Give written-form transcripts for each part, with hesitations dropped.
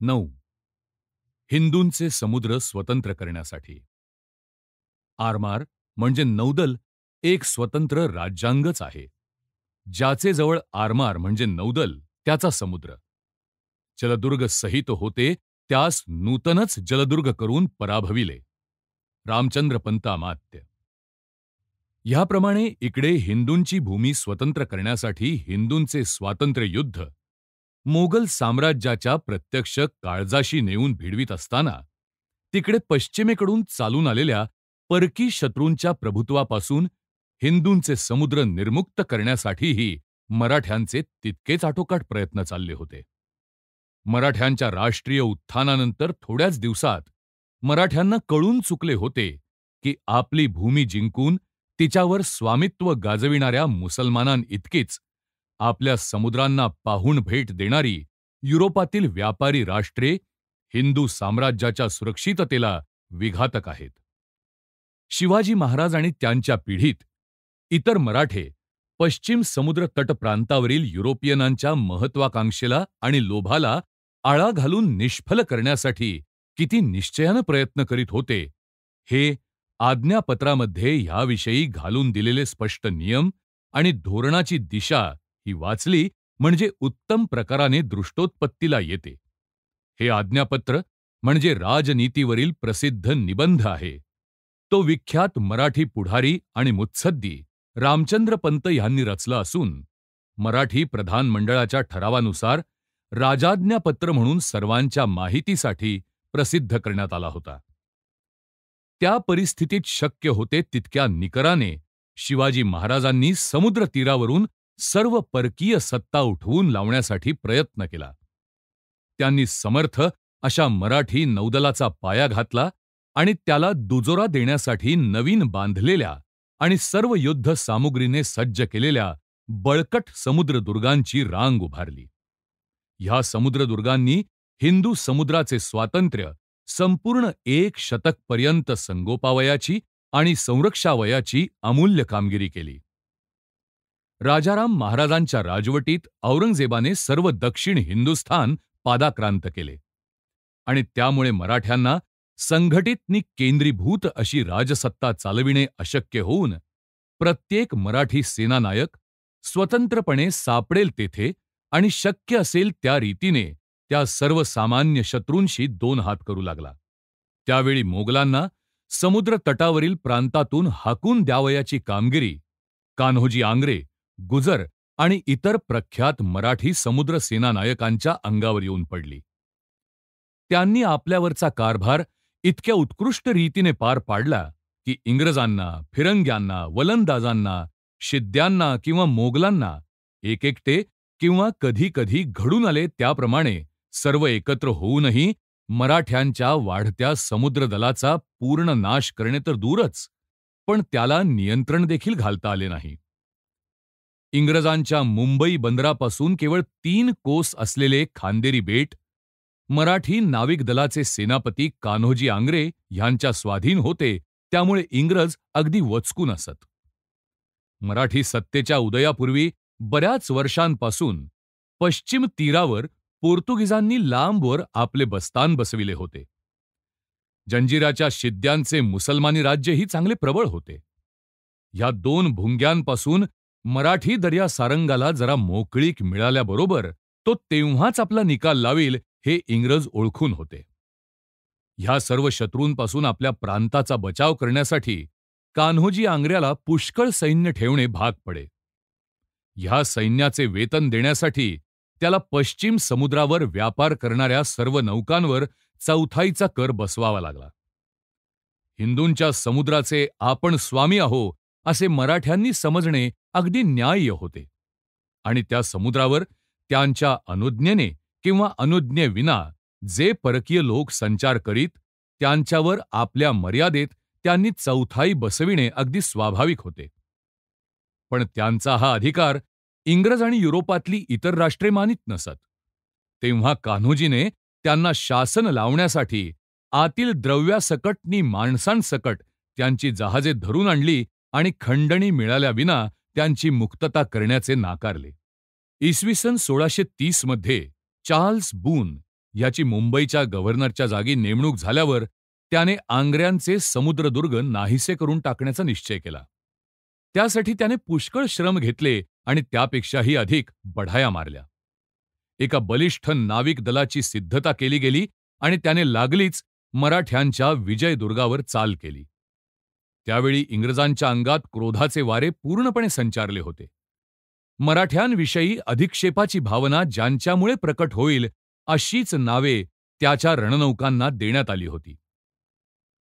9. हिंदूंचे समुद्र स्वतंत्र करण्यासाठी. आरमार म्हणजे नौदल एक स्वतंत्र राज्यांगच आहे. ज्याचे जवळ आरमार म्हणजे नौदल त्याचा समुद्र. जलदुर्ग सहित होते त्यास नूतनच जलदुर्ग करून पराभविले. रामचंद्र पंत अमात्य. ह्याप्रमाणे इकडे हिंदूंची भूमी स्वतंत्र करण्यासाठी हिंदूंचे स्वातंत्र्य युद्ध मोगल साम्राज्याच्या प्रत्यक्ष काळजाशी नेऊन भिडवीत असताना तिकडे पश्चिमेकडून चालून आलेल्या परकी शत्रूंच्या प्रभुत्वापासून हिंदूंचे समुद्र निर्मुक्त करण्यासाठीही मराठ्यांचे तितकेच आटोकाट प्रयत्न चालले होते. मराठ्यांच्या राष्ट्रीय उत्थानानंतर थोड्याच दिवसात मराठ्यांना कळून चुकले होते की आपली भूमी जिंकून तिच्यावर स्वामित्व गाजविणाऱ्या मुसलमानांइतकीच आपल्या समुद्रांना पाहून भेट देणारी युरोपातील व्यापारी राष्ट्रे हिंदू साम्राज्याच्या सुरक्षिततेला विघातक आहेत. शिवाजी महाराज आणि त्यांच्या पिढीत इतर मराठे पश्चिम समुद्र तटप्रांतावरील युरोपियनांच्या महत्वाकांक्षेला आणि लोभाला आळा घालून निष्फल करण्यासाठी किती निश्चयानं प्रयत्न करीत होते, हे आज्ञापत्रामध्ये ह्याविषयी घालून दिलेले स्पष्ट नियम आणि धोरणाची दिशा ही वाचली म्हणजे उत्तम प्रकाराने दृष्टोत्पत्तीला येते. हे आज्ञापत्र म्हणजे राजनीतीवरील प्रसिद्ध निबंध आहे. तो विख्यात मराठी पुढारी आणि मुत्सद्दी रामचंद्र पंत ह्यांनी रचला असून मराठी प्रधानमंडळाच्या ठरावानुसार राजाज्ञापत्र म्हणून सर्वांच्या माहितीसाठी प्रसिद्ध करण्यात आला होता. त्या परिस्थितीत शक्य होते तितक्या निकराने शिवाजी महाराजांनी समुद्र तीरावरून सर्व परकीय सत्ता उठवून लावण्यासाठी प्रयत्न केला. त्यांनी समर्थ अशा मराठी नौदलाचा पाया घातला आणि त्याला दुजोरा देण्यासाठी नवीन बांधलेल्या आणि सर्व युद्ध सामुग्रीने सज्ज केलेल्या बळकट समुद्रदुर्गांची रांग उभारली. ह्या समुद्रदुर्गांनी हिंदू समुद्राचे स्वातंत्र्य संपूर्ण 1 शतकपर्यंत संगोपावयाची आणि संरक्षावयाची अमूल्य कामगिरी केली. राजाराम महाराजांच्या राजवटीत औरंगजेबाने सर्व दक्षिण हिंदुस्थान पादाक्रांत केले आणि त्यामुळे मराठ्यांना संघटित नि केंद्रीभूत अशी राजसत्ता चालविणे अशक्य होऊन प्रत्येक मराठी सेनानायक स्वतंत्रपणे सापडेल तेथे आणि शक्य असेल त्या रीतीने त्या सर्वसामान्य शत्रूंशी 2 हात करू लागला. त्यावेळी मोगलांना समुद्र तटावरील प्रांतातून हाकून द्यावयाची कामगिरी कान्होजी आंग्रे, गुजर आणि इतर प्रख्यात मराठी समुद्र सेनानायकांच्या अंगावर येऊन पडली. त्यांनी आपल्यावरचा कारभार इतक्या उत्कृष्ट रीतीने पार पाडला की इंग्रजांना, फिरंग्यांना, वलंदाजांना, शिद्यांना किंवा मोगलांना एकेकटे किंवा कधी कधी घडून आले त्याप्रमाणे सर्व एकत्र होऊनही मराठ्यांच्या वाढत्या समुद्रदलाचा पूर्ण नाश करणे तर दूरच, पण त्याला नियंत्रण देखील घालता आले नाही. इंग्रजांच्या मुंबई बंदरापासून केवळ 3 कोस असलेले खांदेरी बेट मराठी नाविक दलाचे सेनापती कान्होजी आंग्रे ह्यांच्या स्वाधीन होते, त्यामुळे इंग्रज अगदी वचकून असत. मराठी सत्तेच्या उदयापूर्वी बऱ्याच वर्षांपासून पश्चिम तीरावर पोर्तुगीजांनी लांबवर आपले बस्तान बसविले होते. जंजिराच्या शिद्यांचे मुसलमानी राज्यही चांगले प्रबळ होते. ह्या 2 भुंग्यांपासून मराठी दर्या सारंगाला जरा मोकळीक मिळाल्याबरोबर तो तेव्हाच आपला निकाल लावील हे इंग्रज ओळखून होते. ह्या सर्व शत्रूंपासून आपल्या प्रांताचा बचाव करण्यासाठी कान्होजी आंग्र्याला पुष्कळ सैन्य ठेवणे भाग पडे. ह्या सैन्याचे वेतन देण्यासाठी त्याला पश्चिम समुद्रावर व्यापार करणाऱ्या सर्व नौकांवर 1/4चा कर बसवावा लागला. हिंदूंच्या समुद्राचे आपण स्वामी आहो असे मराठ्यांनी समजणे अगदी न्याय्य होते आणि त्या समुद्रावर त्यांच्या अनुज्ञेने किंवा अनुज्ञेविना जे परकीय लोक संचार करीत त्यांच्यावर आपल्या मर्यादेत त्यांनी 1/4 बसविणे अगदी स्वाभाविक होते. पण त्यांचा हा अधिकार इंग्रज आणि युरोपातली इतर राष्ट्रे मानित नसत. तेव्हा कान्होजीने त्यांना शासन लावण्यासाठी आतील द्रव्यासकट नि माणसांसकट त्यांची जहाजे धरून आणली आणि खंडणी मिळाल्याविना त्यांची मुक्तता करण्याचे नाकारले. इसवी सन 1630 मध्ये चार्ल्स बून याची मुंबईच्या गव्हर्नरच्या जागी नेमणूक झाल्यावर त्याने आंग्र्यांचे समुद्रदुर्ग नाहीसे करून टाकण्याचा निश्चय केला. त्यासाठी त्याने पुष्कळ श्रम घेतले आणि त्यापेक्षाही अधिक बढाया मारल्या. एका बलिष्ठ नाविक दलाची सिद्धता केली गेली आणि त्याने लागलीच मराठ्यांच्या विजयदुर्गावर चाल केली. त्यावेळी इंग्रजांच्या अंगात क्रोधाचे वारे पूर्णपणे संचारले होते. मराठ्यांविषयी अधिक्षेपाची भावना ज्यांच्यामुळे प्रकट होईल अशीच नावे त्याच्या रणनौकांना देण्यात आली होती.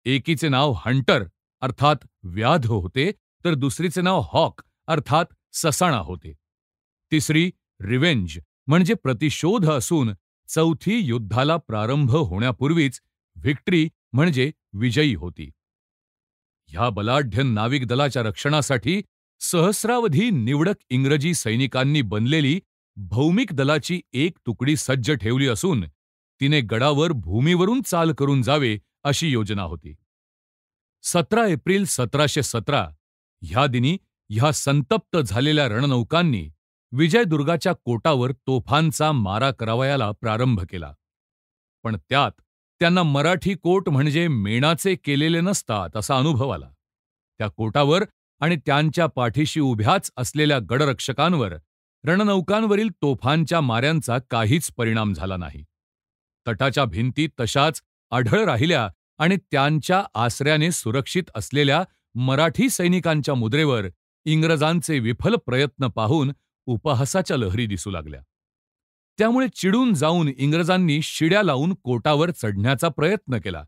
एकीचे नाव हंटर अर्थात व्याध होते, तर दुसरीचे नाव हॉक अर्थात ससाणा होते. तिसरी रिव्हेंज म्हणजे प्रतिशोध असून चौथी युद्धाला प्रारंभ होण्यापूर्वीच व्हिक्ट्री म्हणजे विजयी होती. ह्या बलाढ्य नाविक दलाच्या रक्षणासाठी सहस्रावधी निवडक इंग्रजी सैनिकांनी बनलेली भौमिक दलाची एक तुकडी सज्ज ठेवली असून तिने गडावर भूमीवरून चाल करून जावे अशी योजना होती. 17 एप्रिल 1717 ह्या दिनी ह्या संतप्त झालेल्या रणनौकांनी विजयदुर्गाच्या कोटावर तोफांचा मारा करावयाला प्रारंभ केला. पण त्यात त्यांना मराठी कोट म्हणजे मेणाचे केलेले नसतात असा अनुभव आला. त्या कोटावर आणि त्यांच्या पाठीशी उभ्याच असलेल्या गडरक्षकांवर रणनौकांवरील तोफांच्या माऱ्यांचा काहीच परिणाम झाला नाही. तटाच्या भिंती तशाच आढळ राहिल्या आणि त्यांच्या आसऱ्याने सुरक्षित असलेल्या मराठी सैनिकांच्या मुद्रेवर इंग्रजांचे विफल प्रयत्न पाहून उपहासाच्या लहरी दिसू लागल्या. त्यामुळे चिडून जाऊन इंग्रजांनी शिड्या लावून कोटावर चढण्याचा प्रयत्न केला,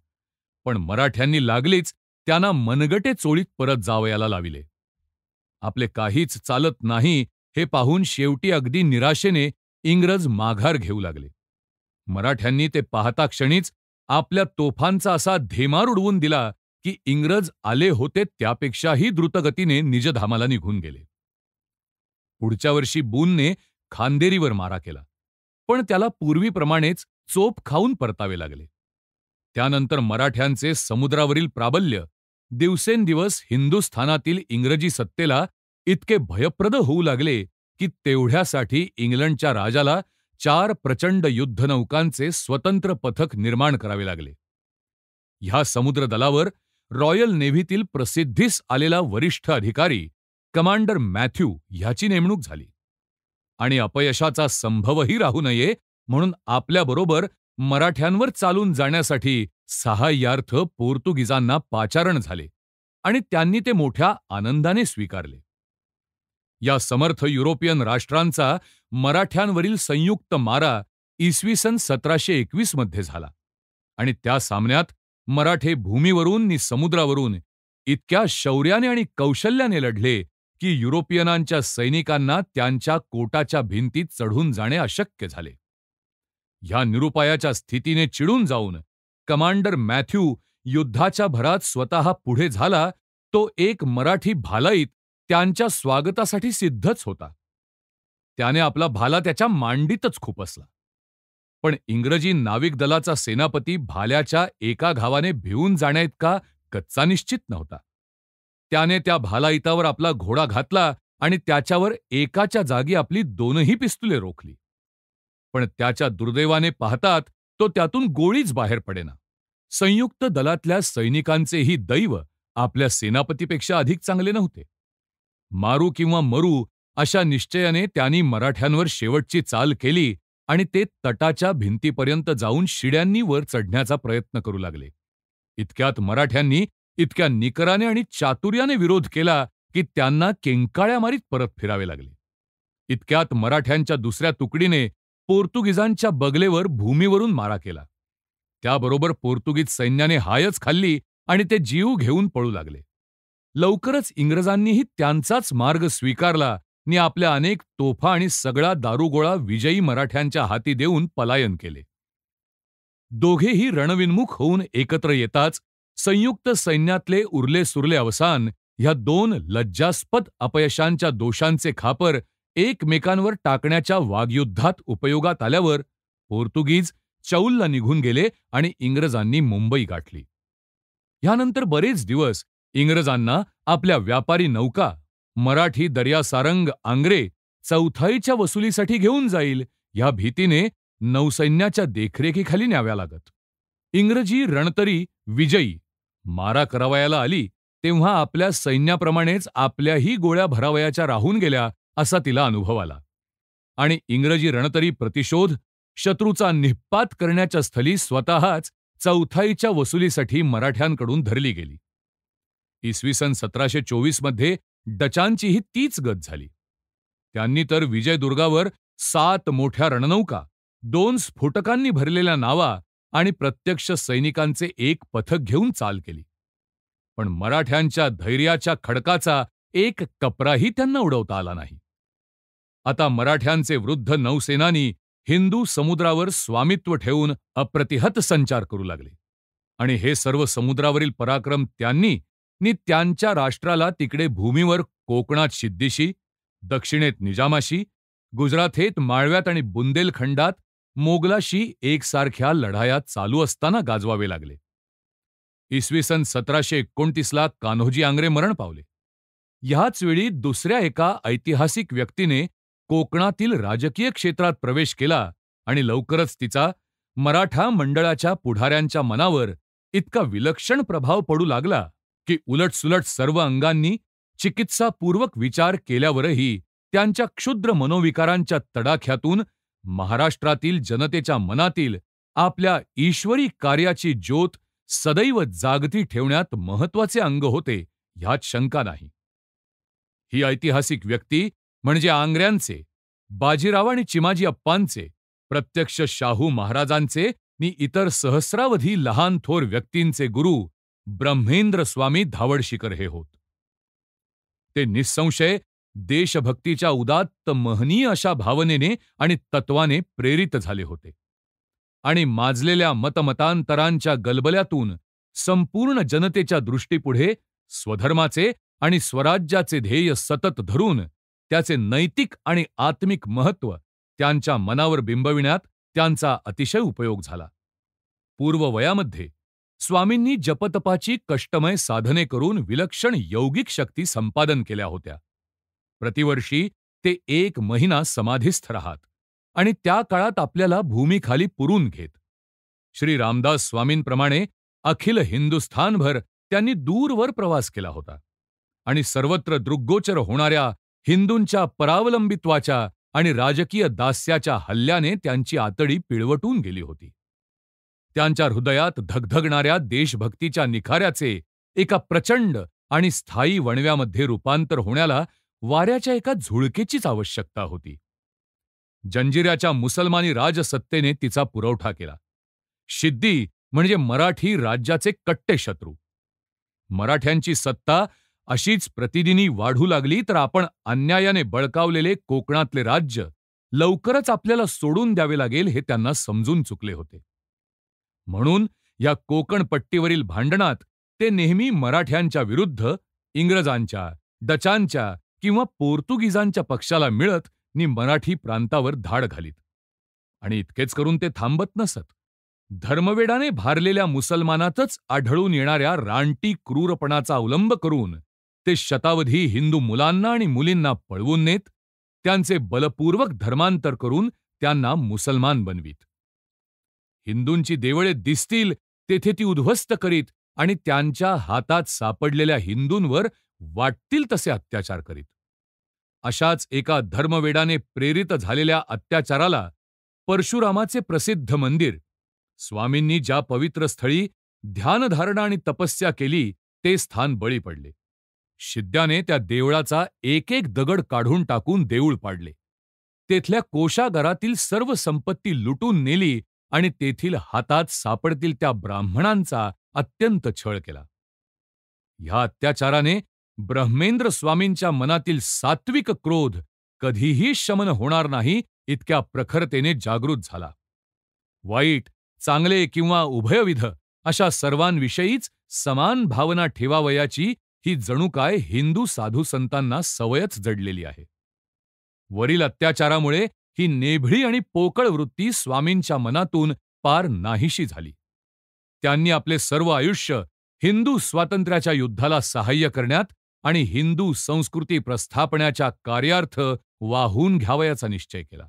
पण मराठ्यांनी लागलीच त्यांना मनगटे चोळीत परत जावयाला लाविले. आपले काहीच चालत नाही हे पाहून शेवटी अगदी निराशेने इंग्रज माघार घेऊ लागले. मराठ्यांनी ते पाहता क्षणीच आपल्या तोफांचा असा धेमार उडवून दिला की इंग्रज आले होते त्यापेक्षाही द्रुतगतीने निजधामाला निघून गेले. पुढच्या वर्षी बूनने खांदेरीवर मारा केला, पण त्याला पूर्वीप्रमाणेच चोप खाऊन परतावे लागले. त्यानंतर मराठ्यांचे समुद्रावरील प्राबल्य दिवसेंदिवस हिंदुस्थानातील इंग्रजी सत्तेला इतके भयप्रद होऊ लागले की तेवढ्यासाठी इंग्लंडच्या राजाला 4 प्रचंड युद्धनौकांचे स्वतंत्र पथक निर्माण करावे लागले. ह्या समुद्रदलावर रॉयल नेव्हीतील प्रसिद्धीस आलेला वरिष्ठ अधिकारी कमांडर मॅथ्यू ह्याची नेमणूक झाली आणि अपयशाचा संभवही राहू नये म्हणून आपल्याबरोबर मराठ्यांवर चालून जाण्यासाठी सहाय्यार्थ पोर्तुगीजांना पाचारण झाले आणि त्यांनी ते मोठ्या आनंदाने स्वीकारले. या समर्थ युरोपियन राष्ट्रांचा मराठ्यांवरील संयुक्त मारा इसवी सन 1721 मध्ये झाला आणि त्या सामन्यात मराठे भूमीवरून नि समुद्रावरून इतक्या शौर्याने आणि कौशल्याने लढले की युरोपियनांच्या सैनिकांना त्यांच्या कोटाच्या भिंतीत चढून जाणे अशक्य झाले. ह्या निरुपायाच्या स्थितीने चिडून जाऊन कमांडर मॅथ्यू युद्धाच्या भरात स्वतः पुढे झाला. तो एक मराठी भालाईत त्यांच्या स्वागतासाठी सिद्धच होता. त्याने आपला भाला त्याच्या मांडीतच खुपसला. पण इंग्रजी नाविक दलाचा सेनापती भाल्याच्या एका घावाने भिवून जाण्याइतका कच्चा निश्चित नव्हता. त्याने त्या भालाईतावर आपला घोडा घातला आणि त्याच्यावर एकाच्या जागी आपली 2ही पिस्तुले रोखली. पण त्याच्या दुर्दैवाने पाहतात तो त्यातून गोळीच बाहेर पडेना. संयुक्त दलातल्या सैनिकांचेही दैव आपल्या सेनापतीपेक्षा अधिक चांगले नव्हते. मारू किंवा मरू अशा निश्चयाने त्यांनी मराठ्यांवर शेवटची चाल केली आणि ते तटाच्या भिंतीपर्यंत जाऊन शिड्यांनी वर चढण्याचा प्रयत्न करू लागले. इतक्यात मराठ्यांनी इतक्या निकराने आणि चातुर्याने विरोध केला की त्यांना किंकाळ्या मारीत परत फिरावे लागले. इतक्यात मराठ्यांच्या दुसऱ्या तुकडीने पोर्तुगीजांच्या बगलेवर भूमीवरून मारा केला. त्याबरोबर पोर्तुगीज सैन्याने हायच खाल्ली आणि ते जीव घेऊन पळू लागले. लवकरच इंग्रजांनीही त्यांचाच मार्ग स्वीकारला नि आपल्या अनेक तोफा आणि सगळा दारुगोळा विजयी मराठ्यांच्या हाती देऊन पलायन केले. दोघेही रणविन्मुख होऊन एकत्र येताच संयुक्त सैन्यातले उरले-सुरले अवसान ह्या 2 लज्जास्पद अपयशांच्या दोषांचे खापर एकमेकांवर टाकण्याच्या वाग्युद्धात उपयोगात आल्यावर पोर्तुगीज चौलला निघून गेले आणि इंग्रजांनी मुंबई गाठली. ह्यानंतर बरेच दिवस इंग्रजांना आपल्या व्यापारी नौका मराठी दर्यासारंग आंग्रे चौथाईच्या वसुलीसाठी घेऊन जाईल ह्या भीतीने नौसैन्याच्या देखरेखीखाली न्याव्या लागत. इंग्रजी रणतरी विजयी मारा करावयाला आली तेव्हा आपल्या सैन्याप्रमाणेच आपल्याही गोळ्या भरावयाच्या राहून गेल्या असा तिला अनुभव आला. आणि इंग्रजी रणतरी प्रतिशोध शत्रूचा निःपात करण्याच्या स्थली स्वतःच चौथाईच्या वसुलीसाठी मराठ्यांकडून धरली गेली. इसवी सन 1724 मध्ये डचांचीही तीच गत झाली. त्यांनी तर विजयदुर्गावर 7 मोठ्या रणनौका, 2 स्फोटकांनी भरलेल्या नावा आणि प्रत्यक्ष सैनिकांचे एक पथक घेऊन चाल केली. पण मराठ्यांच्या धैर्याच्या खडकाचा एक कपराही त्यांना उडवता आला नाही. आता मराठ्यांचे वृद्ध नौसेनानी हिंदू समुद्रावर स्वामित्व ठेवून अप्रतिहत संचार करू लागले. आणि हे सर्व समुद्रावरील पराक्रम त्यांनी नि त्यांच्या राष्ट्राला तिकडे भूमीवर कोकणात सिद्दिशी, दक्षिणेत निजामाशी, गुजराथेत माळव्यात आणि बुंदेलखंडात मोगलाशी एकसारख्या लढाया चालू असताना गाजवावे लागले. इसवी सन 1729ला कान्होजी आंग्रे मरण पावले. ह्याच वेळी दुसऱ्या एका ऐतिहासिक व्यक्तीने कोकणातील राजकीय क्षेत्रात प्रवेश केला आणि लवकरच तिचा मराठा मंडळाच्या पुढाऱ्यांच्या मनावर इतका विलक्षण प्रभाव पडू लागला की उलटसुलट सर्व अंगांनी चिकित्सापूर्वक विचार केल्यावरही त्यांच्या क्षुद्र मनोविकारांच्या तडाख्यातून महाराष्ट्रातील जनतेच्या मनातील आपल्या ईश्वरी कार्याची ज्योत सदैव जागती ठेवण्यात महत्वाचे अंग होते ह्यात शंका नाही. ही ऐतिहासिक व्यक्ती म्हणजे आंग्र्यांचे, बाजीराव आणि चिमाजी अप्पांचे, प्रत्यक्ष शाहू महाराजांचे नि इतर सहस्रावधी लहान थोर व्यक्तींचे गुरु ब्रह्मेंद्र स्वामी धावडशीकर हे होत. ते निःसंशय देशभक्तीच्या उदात्त महनीय अशा भावनेने आणि तत्वाने प्रेरित झाले होते. आणि माजलेल्या मतमतांतरांच्या गलबल्यातून संपूर्ण जनतेच्या दृष्टीपुढे स्वधर्माचे आणि स्वराज्याचे ध्येय सतत धरून त्याचे नैतिक आणि आत्मिक महत्त्व त्यांच्या मनावर बिंबविण्यात त्यांचा अतिशय उपयोग झाला. पूर्ववयामध्ये स्वामींनी जपतपाची कष्टमय साधने करून विलक्षण यौगिक शक्ती संपादन केल्या होत्या. प्रतिवर्षी ते 1 महिना समाधीस्थ राहत आणि त्या काळात आपल्याला भूमीखाली पुरून घेत. श्री रामदास स्वामींप्रमाणे अखिल हिंदुस्थानभर त्यांनी दूरवर प्रवास केला होता आणि सर्वत्र दृग्गोचर होणाऱ्या हिंदूंच्या परावलंबित्वाच्या आणि राजकीय दास्याच्या हल्ल्याने त्यांची आतडी पिळवटून गेली होती. त्यांच्या हृदयात धगधगणाऱ्या देशभक्तीच्या निखाऱ्याचे एका प्रचंड आणि स्थायी वणव्यामध्ये रूपांतर होण्याला वाऱ्याच्या एका झुळकेचीच आवश्यकता होती. जंजिऱ्याच्या मुसलमानी राजसत्तेने तिचा पुरवठा केला. शिद्दी म्हणजे मराठी राज्याचे कट्टे शत्रू. मराठ्यांची सत्ता अशीच प्रतिदिनी वाढू लागली तर आपण अन्यायाने बळकावलेले कोकणातले राज्य लवकरच आपल्याला सोडून द्यावे लागेल हे त्यांना समजून चुकले होते. म्हणून या कोकण पट्टीवरील भांडणात ते नेहमी मराठ्यांच्या विरुद्ध इंग्रजांच्या, डचांच्या किंवा पोर्तुगीजांच्या पक्षाला मिळत नि मराठी प्रांतावर धाड घालीत. आणि इतकेच करून ते थांबत नसत. धर्मवेडाने भारलेल्या मुसलमानातच आढळून येणाऱ्या रानटी क्रूरपणाचा अवलंब करून ते शतावधी हिंदू मुलांना आणि मुलींना पळवून नेत, त्यांचे बलपूर्वक धर्मांतर करून त्यांना मुसलमान बनवीत. हिंदूंची देवळे दिसतील तेथे ती उद्ध्वस्त करीत आणि त्यांच्या हातात सापडलेल्या हिंदूंवर वाटतील तसे अत्याचार करीत. अशाच एका धर्मवेडाने प्रेरित झालेल्या अत्याचाराला परशुरामाचे प्रसिद्ध मंदिर, स्वामींनी ज्या पवित्र स्थळी ध्यानधारणा आणि तपस्या केली ते स्थान बळी पडले. शिद्द्याने त्या देवळाचा एक एक दगड काढून टाकून देऊळ पाडले. तेथल्या कोषागारातील सर्व संपत्ती लुटून नेली आणि तेथील हातात सापडतील त्या ब्राह्मणांचा अत्यंत छळ केला. ह्या अत्याचाराने ब्रह्मेंद्र स्वामींच्या मनातील सात्विक क्रोध कधीही शमन होणार नाही इतक्या प्रखरतेने जागृत झाला. वाईट, चांगले किंवा उभयविध अशा सर्वांविषयीच समान भावना ठेवावयाची ही जणू काय हिंदू साधू संतांना सवयच जडलेली आहे. वरील अत्याचारामुळे ही नेभळी आणि पोकळ वृत्ती स्वामींच्या मनातून पार नाहीशी झाली. त्यांनी आपले सर्व आयुष्य हिंदू स्वातंत्र्याच्या युद्धाला सहाय्य करण्यात आणि हिंदू संस्कृती प्रस्थापण्याच्या कार्यार्थ वाहून घ्यावयाचा निश्चय केला.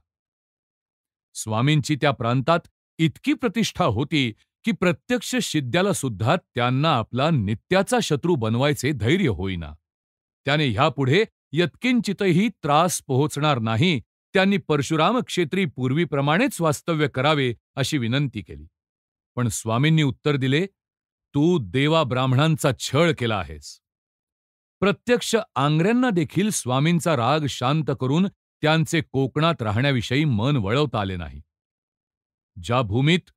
स्वामींची त्या प्रांतात इतकी प्रतिष्ठा होती की प्रत्यक्ष शिद्याला सुद्धा त्यांना आपला नित्याचा शत्रू बनवायचे धैर्य होईना. त्याने ह्यापुढे यत्किंचितही त्रास पोहोचणार नाही, त्यांनी परशुराम क्षेत्री पूर्वीप्रमाणेच वास्तव्य करावे अशी विनंती केली. पण स्वामींनी उत्तर दिले, "तू देवा ब्राह्मणांचा छळ केला आहेस." प्रत्यक्ष आंग्र्यांना देखील स्वामींचा राग शांत करून त्यांचे कोकणात राहण्याविषयी मन वळवता आले नाही. ज्या भूमीत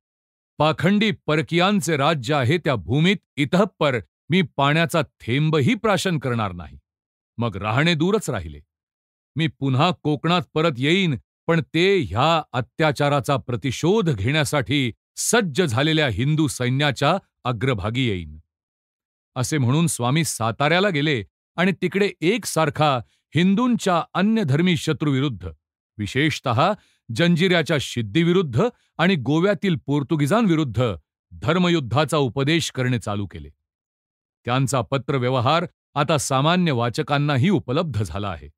पाखंडी परकीयांचे राज्य आहे त्या भूमीत इतःपर मी पाण्याचा थेंबही प्राशन करणार नाही. मग राहणे दूरच राहिले. मी पुन्हा कोकणात परत येईन, पण ते ह्या अत्याचाराचा प्रतिशोध घेण्यासाठी सज्ज झालेल्या हिंदू सैन्याच्या अग्रभागी येईन. असे म्हणून स्वामी साताऱ्याला गेले आणि तिकडे एकसारखा हिंदूंच्या अन्यधर्मी शत्रूविरुद्ध, विशेषतः जंजिऱ्याच्या शिद्दीविरुद्ध आणि गोव्यातील पोर्तुगीजांविरुद्ध धर्मयुद्धाचा उपदेश करणे चालू केले. त्यांचा पत्रव्यवहार आता सामान्य वाचकांनाही उपलब्ध झाला आहे.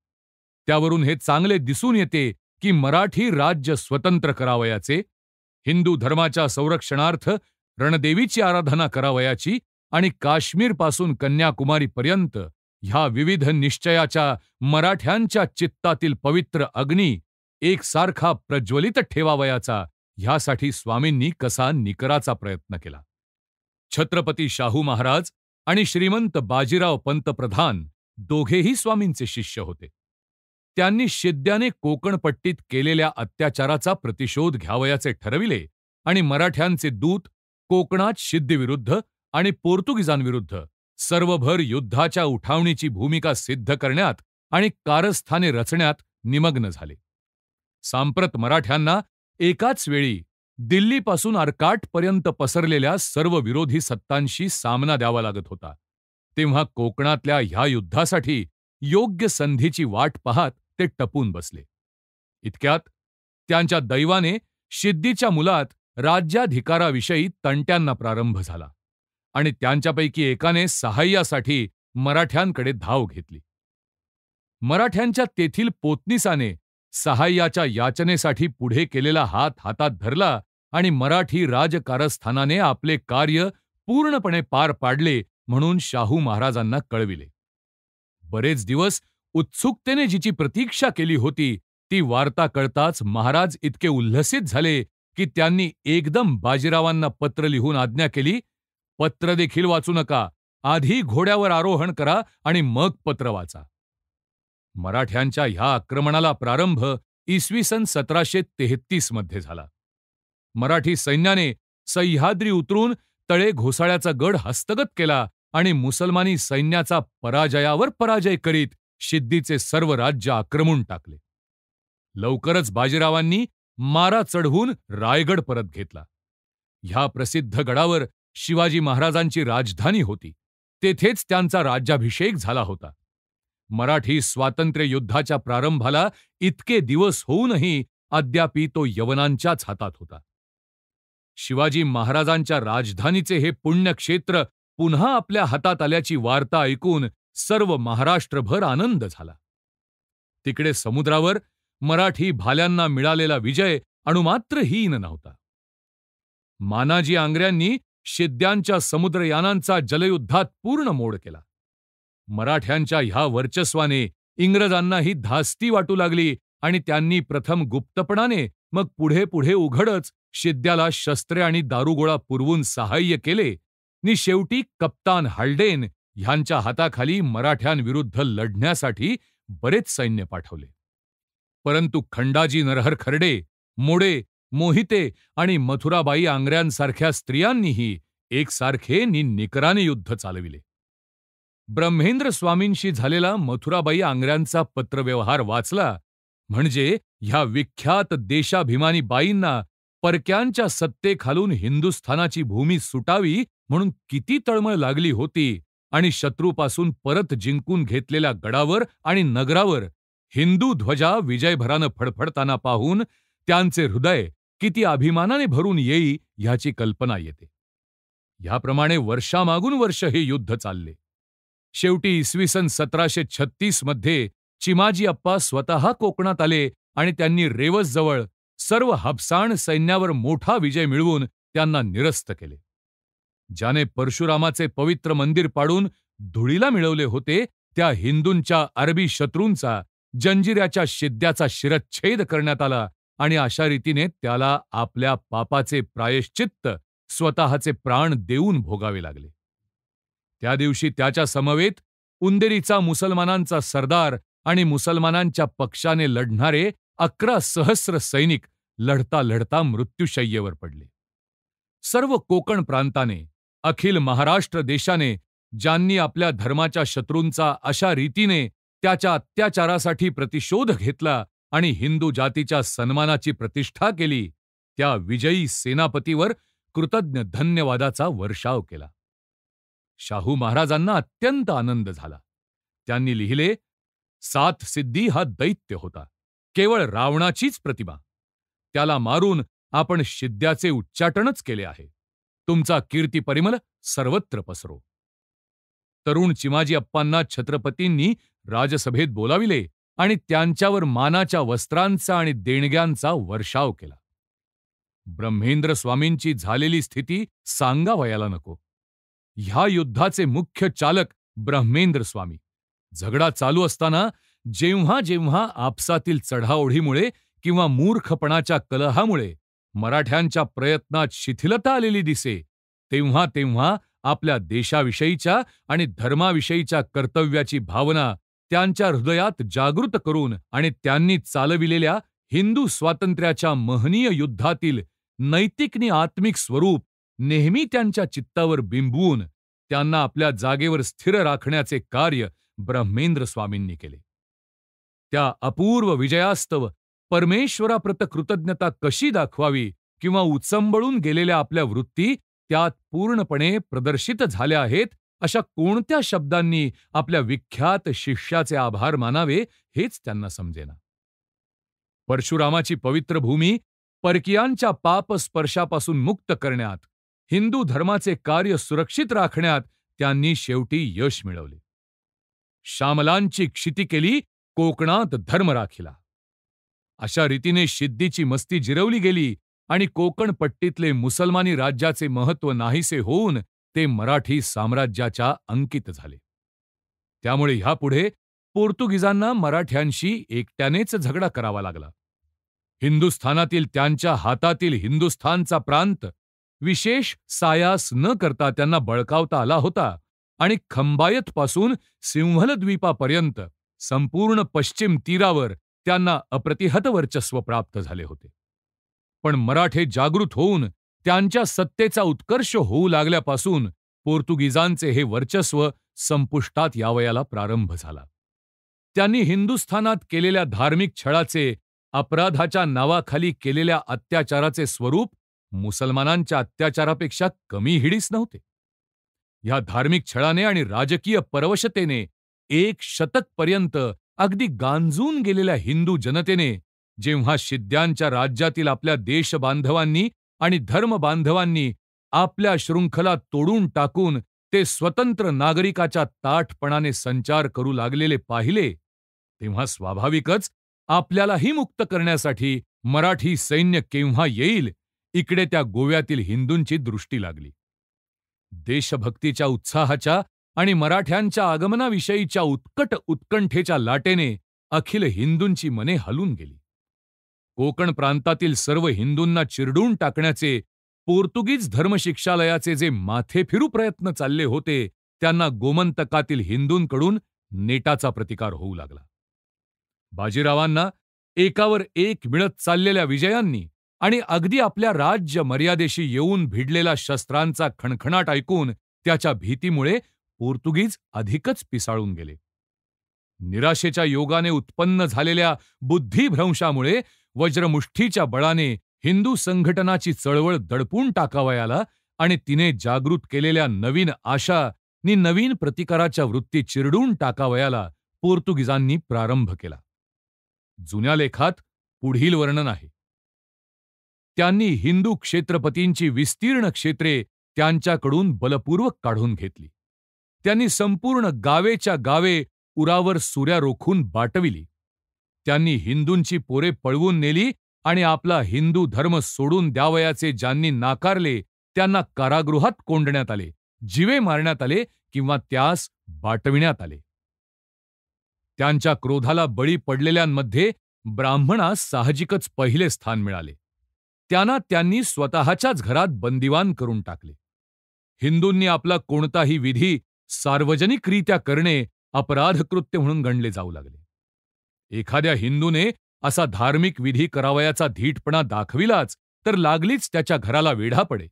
त्यावरून हे चांगले दिसून येते की मराठी राज्य स्वतंत्र करावयाचे, हिंदू धर्माच्या संरक्षणार्थ रणदेवीची आराधना करावयाची आणि काश्मीरपासून कन्याकुमारीपर्यंत ह्या विविध निश्चयाच्या मराठ्यांच्या चित्तातील पवित्र अग्नी एकसारखा प्रज्वलित ठेवावयाचा, ह्यासाठी स्वामींनी कसा निकराचा प्रयत्न केला. छत्रपती शाहू महाराज आणि श्रीमंत बाजीराव पंतप्रधान दोघेही स्वामींचे शिष्य होते. त्यांनी शिद्याने कोकणपट्टीत केलेल्या अत्याचाराचा प्रतिशोध घ्यावयाचे ठरविले आणि मराठ्यांचे दूत कोकणात शिद्दीविरुद्ध आणि पोर्तुगीजांविरुद्ध सर्वभर युद्धाच्या उठावणीची भूमिका सिद्ध करण्यात आणि कारस्थाने रचण्यात निमग्न झाले. सांप्रत मराठ्यांना एकाच वेळी दिल्लीपासून अर्काटपर्यंत पसरलेल्या सर्व विरोधी सत्तांशी सामना द्यावा लागत होता. तेव्हा कोकणातल्या ह्या युद्धासाठी योग्य संधीची वाट पाहत ते टपून बसले. इतक्यात त्यांच्या दैवाने शिद्दीच्या मुलात राज्याधिकाराविषयी तंट्यांना प्रारंभ झाला आणि त्यांच्यापैकी एकाने सहाय्यासाठी मराठ्यांकडे धाव घेतली. मराठ्यांच्या तेथील पोतनीसाने सहाय्याच्या याचनेसाठी पुढे केलेला हात हातात धरला आणि मराठी राजकारस्थानाने आपले कार्य पूर्णपणे पार पाडले म्हणून शाहू महाराजांना कळविले. बरेच दिवस उत्सुकतेने जिची प्रतीक्षा केली होती ती वार्ता कळताच महाराज इतके उल्हसित झाले की त्यांनी एकदम बाजीरावांना पत्र लिहून आज्ञा केली, "पत्र देखील वाचू नका, आधी घोड्यावर आरोहण करा आणि मग पत्र वाचा." मराठ्यांच्या ह्या आक्रमणाला प्रारंभ इसवी सन 1733 मध्ये झाला. मराठी सैन्याने सह्याद्री उतरून तळे घोसाळ्याचा गड हस्तगत केला आणि मुसलमानी सैन्याचा पराजयावर पराजय करीत शिद्दीचे सर्व राज्य आक्रमून टाकले. लवकरच बाजीरावांनी मारा चढवून रायगड परत घेतला. ह्या प्रसिद्ध गडावर शिवाजी महाराजांची राजधानी होती. तेथेच त्यांचा राज्याभिषेक झाला होता. मराठी स्वातंत्र्य युद्धाच्या प्रारंभाला इतके दिवस होऊनही अद्यापि तो यवनांच्याच हातात होता. शिवाजी महाराजांच्या राजधानीचे हे पुण्यक्षेत्र पुन्हा आपल्या हातात आल्याची वार्ता ऐकून सर्व महाराष्ट्रभर आनंद झाला. तिकडे समुद्रावर मराठी भाल्यांना मिळालेला विजय अणुमात्रहीन नव्हता. मानाजी आंग्र्यांनी शिद्यांच्या समुद्रयानांचा जलयुद्धात पूर्ण मोड केला. मराठ्यांच्या ह्या वर्चस्वाने इंग्रजांनाही धास्ती वाटू लागली आणि त्यांनी प्रथम गुप्तपणाने मग पुढे पुढे उघडच शिद्याला शस्त्रे आणि दारुगोळा पुरवून सहाय्य केले नि शेवटी कप्तान हाल्डेन ह्यांच्या हाताखाली मराठ्यांविरुद्ध लढण्यासाठी बरेच सैन्य पाठवले. परंतु खंडाजी नरहर खर्डे, मोडे, मोहिते आणि मथुराबाई आंग्र्यांसारख्या स्त्रियांनीही एकसारखे नि निकराने युद्ध चालविले. ब्रह्मेंद्र स्वामींशी झालेला मथुराबाई आंग्र्यांचा पत्रव्यवहार वाचला म्हणजे ह्या विख्यात देशाभिमानी बाईंना परक्यांच्या सत्तेखालून हिंदुस्थानाची भूमी सुटावी म्हणून किती तळमळ लागली होती आणि शत्रूपासून परत जिंकून घेतलेल्या गडावर आणि नगरावर हिंदू ध्वजा विजयभरानं फडफडताना पाहून त्यांचे हृदय किती अभिमानाने भरून येई ह्याची कल्पना येते. ह्याप्रमाणे वर्षामागून वर्ष हे युद्ध चालले. शेवटी इसवी सन 1736 मध्ये चिमाजी अप्पा स्वतः कोकणात आले आणि त्यांनी रेवसजवळ सर्व हाबसाण सैन्यावर मोठा विजय मिळवून त्यांना निरस्त केले. ज्याने परशुरामाचे पवित्र मंदिर पाडून धुळीला मिळवले होते, त्या हिंदूंच्या अरबी शत्रूंचा जंजिऱ्याच्या शिद्द्याचा शिरच्छेद करण्यात आला आणि अशा रीतीने त्याला आपल्या पापाचे प्रायश्चित्त स्वतःचे प्राण देऊन भोगावे लागले. त्या दिवशी त्याच्या समवेत उंदेरीचा मुसलमानांचा सरदार आणि मुसलमानांच्या पक्षाने लढणारे 11 सहस्र सैनिक लढता लढता मृत्युशय्येवर पडले. सर्व कोकण प्रांताने, अखिल महाराष्ट्र देशाने, ज्यांनी आपल्या धर्माच्या शत्रूंचा अशा रीतीने त्याच्या अत्याचारासाठी प्रतिशोध घेतला आणि हिंदू जातीच्या सन्मानाची प्रतिष्ठा केली, त्या विजयी सेनापतीवर कृतज्ञ धन्यवादाचा वर्षाव केला. शाहू महाराजांना अत्यंत आनंद झाला. त्यांनी लिहिले, 7 सिद्धी हा दैत्य होता, केवळ रावणाचीच प्रतिमा. त्याला मारून आपण शिद्द्याचे उच्चाटनच केले आहे. तुमचा कीर्ती परिमल सर्वत्र पसरो. तरुण चिमाजी अप्पांना छत्रपतींनी राजसभेत बोलाविले आणि त्यांच्यावर मानाच्या वस्त्रांचा आणि देणग्यांचा वर्षाव केला. ब्रह्मेंद्र स्वामींची झालेली स्थिती सांगावयाला नको. ह्या युद्धाचे मुख्य चालक ब्रह्मेंद्र स्वामी. झगडा चालू असताना जेव्हा जेव्हा आपसातील चढाओढीमुळे किंवा मूर्खपणाच्या कलहामुळे मराठ्यांच्या प्रयत्नात शिथिलता आलेली दिसे, तेव्हा तेव्हा आपल्या देशाविषयीच्या आणि धर्माविषयीच्या कर्तव्याची भावना त्यांच्या हृदयात जागृत करून आणि त्यांनी चालविलेल्या हिंदू स्वातंत्र्याच्या महनीय युद्धातील नैतिक आणि आत्मिक स्वरूप नेहमी त्यांच्या चित्तावर बिंबवून त्यांना आपल्या जागेवर स्थिर राखण्याचे कार्य ब्रह्मेंद्र स्वामींनी केले. त्या अपूर्व विजयास्तव परमेश्वराप्रत कृतज्ञता कशी दाखवावी किंवा उचंबळून गेलेल्या आपल्या वृत्ती त्यात पूर्णपणे प्रदर्शित झाल्या आहेत, अशा कोणत्या शब्दांनी आपल्या विख्यात शिष्याचे आभार मानावे हेच त्यांना समजेना. परशुरामाची पवित्र भूमी परकीयांच्या पाप स्पर्शापासून मुक्त करण्यात, हिंदू धर्माचे कार्य सुरक्षित राखण्यात त्यांनी शेवटी यश मिळवले. श्यामलांची क्षिती केली, कोकणात धर्म राखिला. अशा रीतीने शिद्दीची मस्ती जिरवली गेली आणि कोकण पट्टीतले मुसलमानी राज्याचे महत्त्व नाहीसे होऊन ते मराठी साम्राज्याच्या अंकित झाले. त्यामुळे ह्यापुढे पोर्तुगीजांना मराठ्यांशी एकट्यानेच झगडा करावा लागला. हिंदुस्थानातील त्यांच्या हातातील हिंदुस्थानचा प्रांत विशेष सायास न करता त्यांना बळकावता आला होता आणि खंबायतपासून सिंहलद्वीपापर्यंत संपूर्ण पश्चिम तीरावर त्यांना अप्रतिहत वर्चस्व प्राप्त झाले होते. पण मराठे जागृत होऊन त्यांच्या सत्तेचा उत्कर्ष होऊ लागल्यापासून पोर्तुगीजांचे हे वर्चस्व संपुष्टात यावयाला प्रारंभ झाला. त्यांनी हिंदुस्थानात केलेल्या धार्मिक छळाचे, अपराधाच्या नावाखाली केलेल्या अत्याचाराचे स्वरूप मुसलमानांच्या अत्याचारापेक्षा कमी हिडीस नव्हते. ह्या धार्मिक छळाने आणि राजकीय परवशतेने 1 शतकपर्यंत अगदी गांजून गेलेल्या हिंदू जनतेने जेव्हा शिद्द्यांच्या राज्यातील आपल्या देशबांधवांनी आणि धर्मबांधवांनी आपल्या शृंखला तोडून टाकून ते स्वतंत्र नागरिकाच्या ताठपणाने संचार करू लागलेले पाहिले, तेव्हा स्वाभाविकच आपल्यालाही मुक्त करण्यासाठी मराठी सैन्य केव्हा येईल, इकडे त्या गोव्यातील हिंदूंची दृष्टी लागली. देशभक्तीच्या उत्साहाच्या आणि मराठ्यांच्या आगमनाविषयीच्या उत्कट उत्कंठेच्या लाटेने अखिल हिंदूंची मने हलून गेली. कोकण प्रांतातील सर्व हिंदूंना चिरडून टाकण्याचे पोर्तुगीज धर्मशिक्षालयाचे जे माथे फिरू प्रयत्न चालले होते, त्यांना गोमंतकातील हिंदूंकडून नेटाचा प्रतिकार होऊ लागला. बाजीरावांना एकावर एक मिळत चाललेल्या विजयांनी आणि अगदी आपल्या राज्य मर्यादेशी येऊन भिडलेला शस्त्रांचा खणखणाट ऐकून त्याच्या भीतीमुळे पोर्तुगीज अधिकच पिसाळून गेले. निराशेच्या योगाने उत्पन्न झालेल्या बुद्धिभ्रंशामुळे वज्रमुष्ठीच्या बळाने हिंदू संघटनाची चळवळ दडपून टाकावयाला आणि तिने जागृत केलेल्या नवीन आशा नि नवीन प्रतिकाराच्या वृत्ती चिरडून टाकावयाला पोर्तुगीजांनी प्रारंभ केला. जुन्या लेखात पुढील वर्णन आहे. त्यांनी हिंदू क्षेत्रपतींची विस्तीर्ण क्षेत्रे त्यांच्याकडून बलपूर्वक काढून घेतली. त्यांनी संपूर्ण गावेच्या गावे उरावर सुऱ्या रोखून बाटविली. त्यांनी हिंदूंची पोरे पळवून नेली आणि आपला हिंदू धर्म सोडून द्यावयाचे ज्यांनी नाकारले त्यांना कारागृहात कोंडण्यात आले, जीवे मारण्यात आले किंवा त्यास बाटविण्यात आले. त्यांच्या क्रोधाला बळी पडलेल्यांमध्ये ब्राह्मणास साहजिकच पहिले स्थान मिळाले. त्यांनी स्वतःच्याच घरात बंदिवान करून टाकले. हिंदूंनी आपला कोणताही विधी सार्वजनिकरित्या करणे अपराधकृत्य म्हणून गणले जाऊ लागले. एखाद्या हिंदूने असा धार्मिक विधी करावयाचा धीटपणा दाखविलाच तर लागलीच त्याच्या घराला वेढा पडे.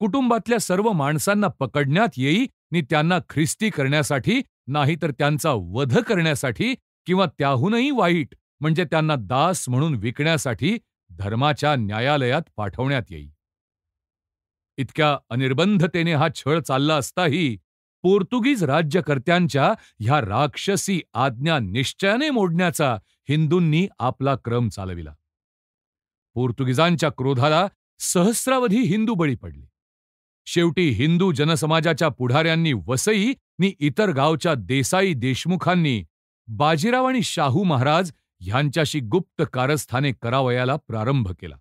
कुटुंबातल्या सर्व माणसांना पकडण्यात येई नि त्यांना ख्रिस्ती करण्यासाठी, नाहीतर त्यांचा वध करण्यासाठी किंवा त्याहूनही वाईट म्हणजे त्यांना दास म्हणून विकण्यासाठी धर्माच्या न्यायालयात पाठवण्यात येई. इतक्या अनिर्बंधतेने हा छळ चालला असताही पोर्तुगीज राज्यकर्त्यांच्या ह्या राक्षसी आज्ञा निश्चयाने मोडण्याचा हिंदूंनी आपला क्रम चालविला. पोर्तुगीजांच्या क्रोधाला सहस्रावधी हिंदू बळी पडले. शेवटी हिंदू जनसमाजाच्या पुढाऱ्यांनी वसई नि इतर गावच्या देसाई देशमुखांनी बाजीराव आणि शाहू महाराज ह्यांच्याशी गुप्त कारस्थाने करावयाला प्रारंभ केला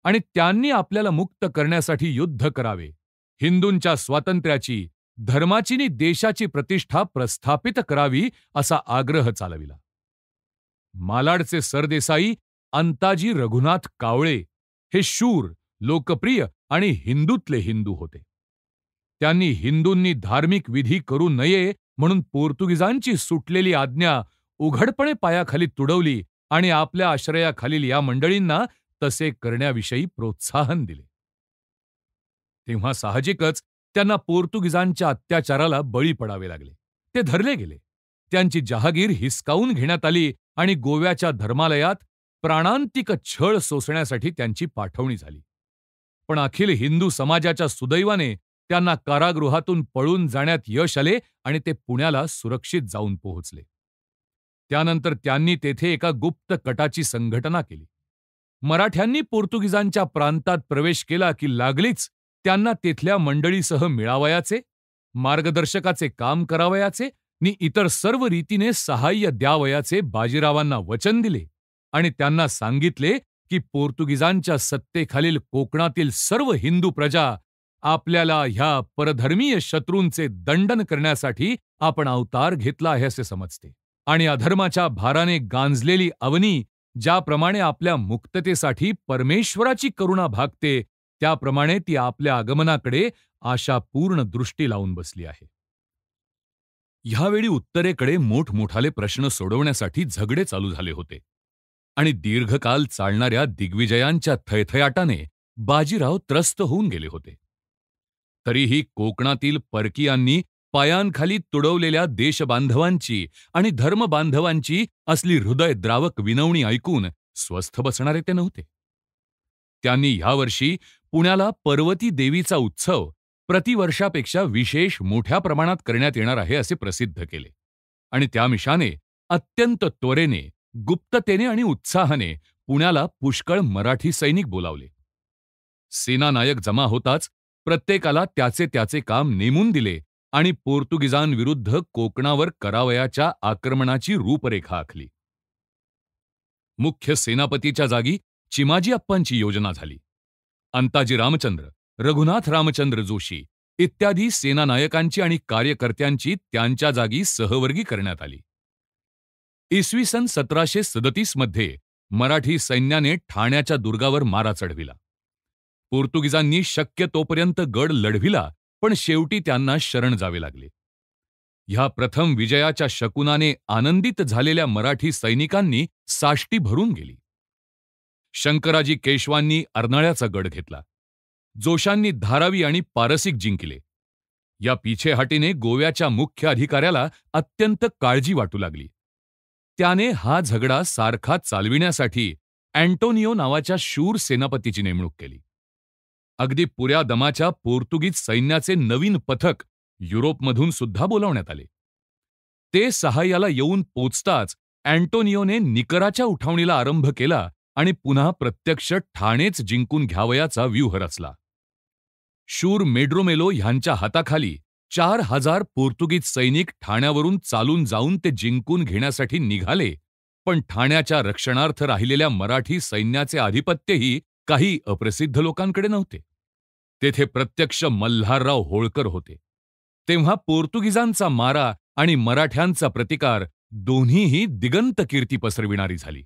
आणि त्यांनी आपल्याला मुक्त करण्यासाठी युद्ध करावे, हिंदूंच्या स्वातंत्र्याची, धर्माची नि देशाची प्रतिष्ठा प्रस्थापित करावी असा आग्रह चालविला. मालाडचे सरदेसाई अंताजी रघुनाथ कावळे हे शूर, लोकप्रिय आणि हिंदूतले हिंदू होते. त्यांनी हिंदूंनी धार्मिक विधी करू नये म्हणून पोर्तुगीजांची सुटलेली आज्ञा उघडपणे पायाखाली तुडवली आणि आपल्या आश्रयाखालील या मंडळींना तसे करण्याविषयी प्रोत्साहन दिले. तेव्हा साहजिकच त्यांना पोर्तुगीजांच्या अत्याचाराला बळी पडावे लागले. ते धरले गेले. त्यांची जहागीर हिसकावून घेण्यात आली आणि गोव्याच्या धर्मालयात प्राणांतिक छळ सोसण्यासाठी त्यांची पाठवणी झाली. पण अखिल हिंदू समाजाच्या सुदैवाने त्यांना कारागृहातून पळून जाण्यात यश आले आणि ते पुण्याला सुरक्षित जाऊन पोहोचले. त्यानंतर त्यांनी तेथे एका गुप्त कटाची संघटना केली. मराठ्यांनी पोर्तुगीजांच्या प्रांतात प्रवेश केला की लागलीच त्यांना तेथल्या मंडळीसह मिळावयाचे, मार्गदर्शकाचे काम करावयाचे नि इतर सर्व रीतीने सहाय्य द्यावयाचे बाजीरावांना वचन दिले आणि त्यांना सांगितले की पोर्तुगीजांच्या सत्तेखालील कोकणातील सर्व हिंदू प्रजा आपल्याला ह्या परधर्मीय शत्रूंचे दंडन करण्यासाठी आपण अवतार घेतला आहे असे समजते आणि अधर्माच्या भाराने गांजलेली अवनी ज्याप्रमाणे आपल्या मुक्ततेसाठी परमेश्वराची करुणा भागते, त्याप्रमाणे ती आपल्या आगमनाकडे आशापूर्ण दृष्टी लावून बसली आहे. ह्यावेळी उत्तरेकडे मोठमोठाले प्रश्न सोडवण्यासाठी झगडे चालू झाले होते आणि दीर्घकाल चालणाऱ्या दिग्विजयांच्या थयथयाटाने बाजीराव त्रस्त होऊन गेले होते. तरीही कोकणातील परकीयांनी पायांखाली तुडवलेल्या देशबांधवांची आणि धर्मबांधवांची असली हृदयद्रावक विनवणी ऐकून स्वस्थ बसणारे ते नव्हते. त्यांनी ह्यावर्षी पुण्याला पर्वती देवीचा उत्सव प्रतिवर्षापेक्षा विशेष मोठ्या प्रमाणात करण्यात येणार आहे असे प्रसिद्ध केले आणि त्यामिशाने अत्यंत त्वरेने, गुप्ततेने आणि उत्साहाने पुण्याला पुष्कळ मराठी सैनिक बोलावले. सेनानायक जमा होताच प्रत्येकाला त्याचे त्याचे काम नेमून दिले आणि पोर्तुगीजांविरुद्ध कोकणावर करावयाच्या आक्रमणाची रूपरेखा आखली. मुख्य सेनापतीच्या जागी चिमाजी अप्पांची योजना झाली. अंताजी रामचंद्र, रघुनाथ रामचंद्र जोशी इत्यादी सेनानायकांची आणि कार्यकर्त्यांची त्यांच्या जागी सहवर्गी करण्यात आली. इसवी सन 1737 मध्ये मराठी सैन्याने ठाण्याच्या दुर्गावर मारा चढविला. पोर्तुगीजांनी शक्य तोपर्यंत गड लढविला, पण शेवटी त्यांना शरण जावे लागले. ह्या प्रथम विजयाच्या शकुनाने आनंदित झालेल्या मराठी सैनिकांनी साष्टी भरून गेली. शंकराजी केशवांनी अर्नाळ्याचा गड घेतला. जोशांनी धारावी आणि पारसिक जिंकले. या पिछेहाटीने गोव्याच्या मुख्य अधिकाऱ्याला अत्यंत काळजी वाटू लागली. त्याने हा झगडा सारखा चालविण्यासाठी अँटोनियो नावाच्या शूर सेनापतीची नेमणूक केली. अगदी पुऱ्या दमाच्या पोर्तुगीज सैन्याचे नवीन पथक युरोपमधून सुद्धा बोलावण्यात आले. ते सहाय्याला येऊन पोचताच अँटोनियोने निकराच्या उठावणीला आरंभ केला आणि पुन्हा प्रत्यक्ष ठाणेच जिंकून घ्यावयाचा व्यूह रचला. शूर मेड्रोमेलो ह्यांच्या हाताखाली 4000 पोर्तुगीज सैनिक ठाण्यावरून चालून जाऊन ते जिंकून घेण्यासाठी निघाले, पण ठाण्याच्या रक्षणार्थ राहिलेल्या मराठी सैन्याचे आधिपत्यही काही अप्रसिद्ध लोकांकडे नव्हते. तेथे प्रत्यक्ष मल्हारराव होळकर होते. तेव्हा पोर्तुगीजांचा मारा आणि मराठ्यांचा प्रतिकार दोन्हीही दिगंत कीर्ती पसरविणारी झाली.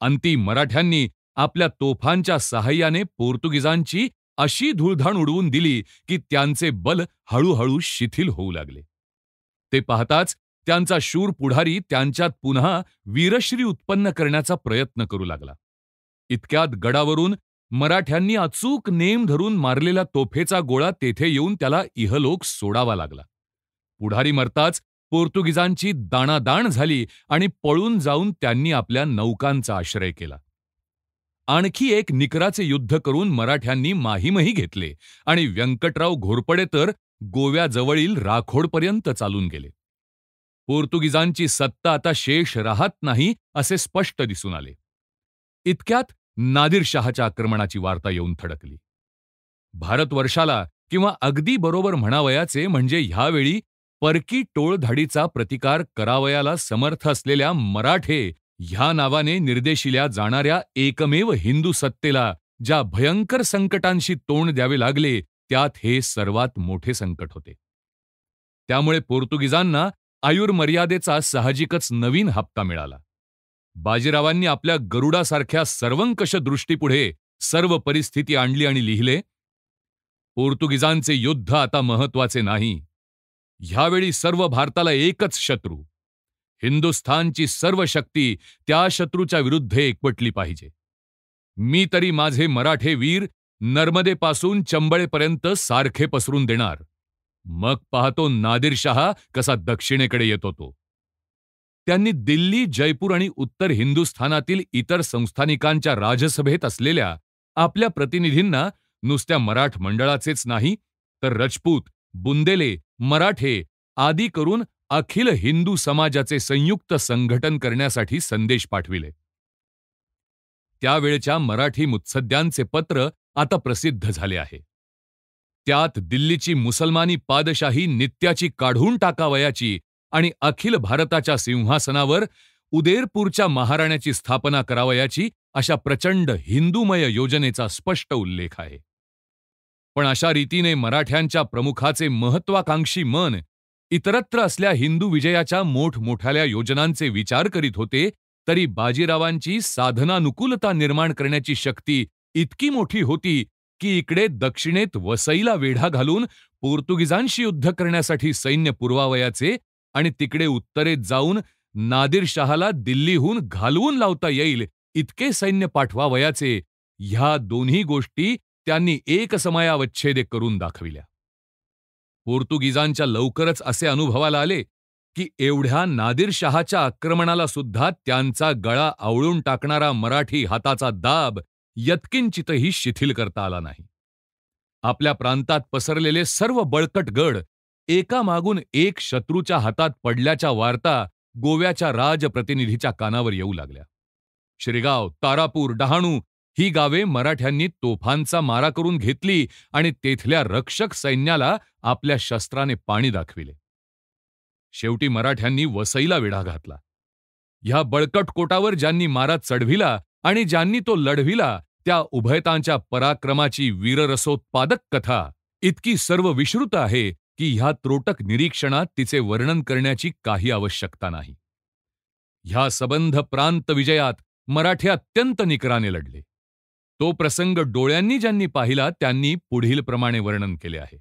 अंती मराठ्यांनी आपल्या तोफांच्या साहाय्याने पोर्तुगीजांची अशी धूळधाण उडवून दिली की त्यांचे बल हळूहळू शिथिल होऊ लागले. ते पाहताच त्यांचा शूर पुढारी त्यांच्यात पुन्हा वीरश्री उत्पन्न करण्याचा प्रयत्न करू लागला. इतक्यात गडावरून मराठ्यांनी अचूक नेम धरून मारलेला तोफेचा गोळा तेथे येऊन त्याला इहलोक सोडावा लागला. पुढारी मरताच पोर्तुगीजांची दाणादाण झाली आणि पळून जाऊन त्यांनी आपल्या नौकांचा आश्रय केला. आणखी एक निकराचे युद्ध करून मराठ्यांनी माहीमही घेतले आणि व्यंकटराव घोरपडे तर गोव्याजवळील राखोडपर्यंत चालून गेले. पोर्तुगीजांची सत्ता आता शेष राहत नाही असे स्पष्ट दिसून आले. इतक्यात नादिरशहाच्या आक्रमणाची वार्ता येऊन थडकली. भारतवर्षाला किंवा अगदी बरोबर म्हणावयाचे म्हणजे ह्यावेळी परकी टोळधाडीचा प्रतिकार करावयाला समर्थ असलेल्या मराठे ह्या नावाने निर्देशिल्या जाणाऱ्या एकमेव हिंदू सत्तेला ज्या भयंकर संकटांशी तोंड द्यावे लागले त्यात हे सर्वात मोठे संकट होते. त्यामुळे पोर्तुगीजांना आयुर्मर्यादेचा साहजिकच नवीन हप्ता मिळाला. बाजीरावांनी आपल्या गरुडासारख्या सर्वंकष दृष्टीपुढे सर्व परिस्थिती आणली आणि लिहिले, पोर्तुगीजांचे युद्ध आता महत्वाचे नाही. ह्यावेळी सर्व भारताला एकच शत्रू. हिंदुस्थानची सर्व शक्ती त्या शत्रूच्या विरुद्ध एकवटली पाहिजे. मी तरी माझे मराठे वीर नर्मदेपासून चंबळेपर्यंत सारखे पसरून देणार. मग पाहतो नादिरशहा कसा दक्षिणेकडे येतो तो. त्यांनी दिल्ली, जयपूर आणि उत्तर हिंदुस्थानातील इतर संस्थानिकांच्या राजसभेत असलेल्या आपल्या प्रतिनिधींना नुसत्या मराठ मंडळाचेच नाही तर रजपूत, बुंदेले, मराठे आदी करून अखिल हिंदू समाजाचे संयुक्त संघटन करण्यासाठी संदेश पाठविले. त्यावेळच्या मराठी मुत्सद्यांचे पत्र आता प्रसिद्ध झाले आहे. त्यात दिल्लीची मुसलमानी पादशाही नित्याची काढून टाकावयाची आणि अखिल भारताच्या सिंहासनावर उदेरपूरच्या महाराण्याची स्थापना करावयाची अशा प्रचंड हिंदूमय योजनेचा स्पष्ट उल्लेख आहे. पण अशा रीतीने मराठ्यांच्या प्रमुखाचे महत्वाकांक्षी मन इतरत्र असल्या हिंदू विजयाच्या मोठमोठ्याल्या योजनांचे विचार करीत होते, तरी बाजीरावांची साधनानुकूलता निर्माण करण्याची शक्ती इतकी मोठी होती की इकडे दक्षिणेत वसईला वेढा घालून पोर्तुगीजांशी युद्ध करण्यासाठी सैन्य पुरवावयाचे आणि तिकडे उत्तरेत जाऊन नादिरशहाला दिल्लीहून घालवून लावता येईल इतके सैन्य पाठवावयाचे, ह्या दोन्ही गोष्टी त्यांनी एकसमयावच्छेदे करून दाखविल्या. पोर्तुगीजांच्या लवकरच असे अनुभवाला आले की एवढ्या नादिरशहाच्या आक्रमणाला सुद्धा त्यांचा गळा आवळून टाकणारा मराठी हाताचा दाब यत्किंचितही शिथिल करता आला नाही. आपल्या प्रांतात पसरलेले सर्व बळकट गड एकामागून एक शत्रूच्या हातात पडल्याच्या वार्ता गोव्याच्या राजप्रतिनिधीच्या कानावर येऊ लागल्या. श्रीगाव, तारापूर, डहाणू ही गावे मराठ्यांनी तोफांचा मारा करून घेतली आणि तेथल्या रक्षक सैन्याला आपल्या शस्त्राने पाणी दाखविले. शेवटी मराठ्यांनी वसईला वेढा घातला. ह्या बळकट कोटावर ज्यांनी मारा चढविला आणि ज्यांनी तो लढविला त्या उभयतांच्या पराक्रमाची वीररसोत्पादक कथा इतकी सर्व विश्रुत आहे की ह्या त्रोटक निरीक्षणात तिचे वर्णन करण्याची काही आवश्यकता नाही. ह्या सबंध प्रांत विजयात मराठे अत्यंत निकराने लढले. तो प्रसंग डोळ्यांनी ज्यांनी पाहिला त्यांनी पुढील प्रमाणे वर्णन केले आहे.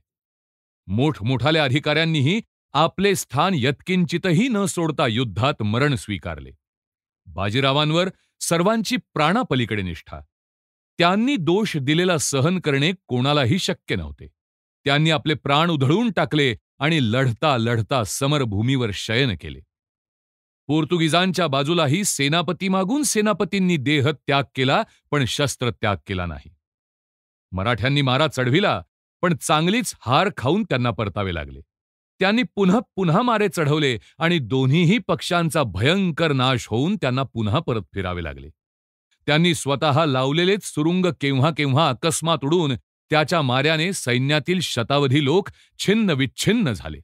मोठमोठाल्या अधिकाऱ्यांनीही आपले स्थान यत्किंचितही न सोडता युद्धात मरण स्वीकारले. बाजीरावांवर सर्वांची प्राणापलीकडे निष्ठा. त्यांनी दोष दिलेला सहन करणे कोणालाही शक्य नव्हते. त्यांनी आपले प्राण उधळून टाकले आणि लढता लढता समरभूमीवर शयन केले. पोर्तुगीजांच्या बाजूलाही सेनापतीमागून सेनापतींनी देह त्याग केला पण शस्त्र त्याग केला नाही. मराठ्यांनी मारा चढविला पण चांगलीच हार खाऊन त्यांना परतावे लागले. त्यांनी पुन्हा पुन्हा मारे चढवले आणि दोन्हीही पक्षांचा भयंकर नाश होऊन त्यांना पुन्हा परत फिरावे लागले. त्यांनी स्वतः लावलेलेच सुरुंग केव्हा केव्हा अकस्मात उडून त्याच्या माऱ्याने सैन्यातील शतावधी लोक छिन्न विच्छिन्न झाले.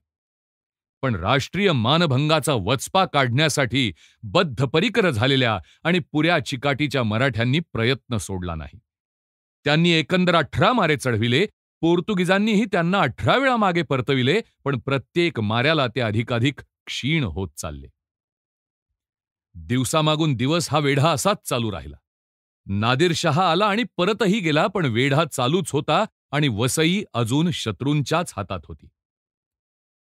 पण राष्ट्रीय मानभंगाचा वचपा काढण्यासाठी बद्धपरिकर झालेल्या आणि पुऱ्या चिकाटीच्या मराठ्यांनी प्रयत्न सोडला नाही. त्यांनी एकंदर 18 मारे चढविले. पोर्तुगीजांनीही त्यांना 18 वेळा मागे परतविले, पण प्रत्येक माऱ्याला ते अधिकाधिक क्षीण होत चालले. दिवसामागून दिवस हा वेढा असाच चालू राहिला. नादिरशहा आला आणि परतही गेला, पण वेढा चालूच होता आणि वसई अजून शत्रूंच्याच हातात होती.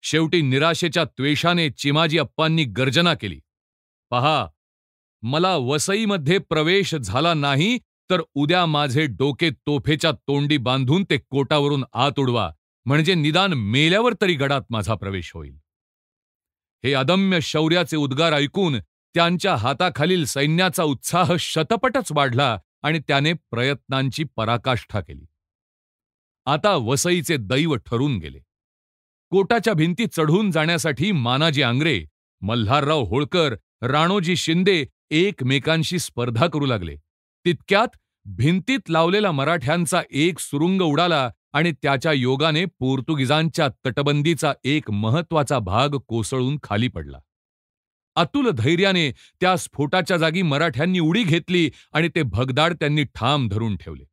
शेवटी निराशेच्या त्वेषाने चिमाजी अप्पांनी गर्जना केली, "पहा, मला वसईमध्ये प्रवेश झाला नाही तर उद्या माझे डोके तोफेच्या तोंडी बांधून ते कोटावरून आत उडवा, म्हणजे निदान मेल्यावर तरी गडात माझा प्रवेश होईल." हे अदम्य शौर्याचे उद्गार ऐकून त्यांच्या हाताखालील सैन्याचा उत्साह शतपटच वाढला आणि त्याने प्रयत्नांची पराकाष्ठा केली. आता वसईचे दैव ठरून गेले. कोटाच्या भिंती चढून जाण्यासाठी मानाजी आंग्रे, मल्हारराव होळकर, राणोजी शिंदे एकमेकांशी स्पर्धा करू लागले. तितक्यात भिंतीत लावलेला मराठ्यांचा एक सुरुंग उडाला आणि त्याच्या योगाने पोर्तुगीजांच्या तटबंदीचा एक महत्वाचा भाग कोसळून खाली पडला. अतुल धैर्याने त्या स्फोटाच्या जागी मराठ्यांनी उडी घेतली आणि ते भगदाड त्यांनी ठाम धरून ठेवले.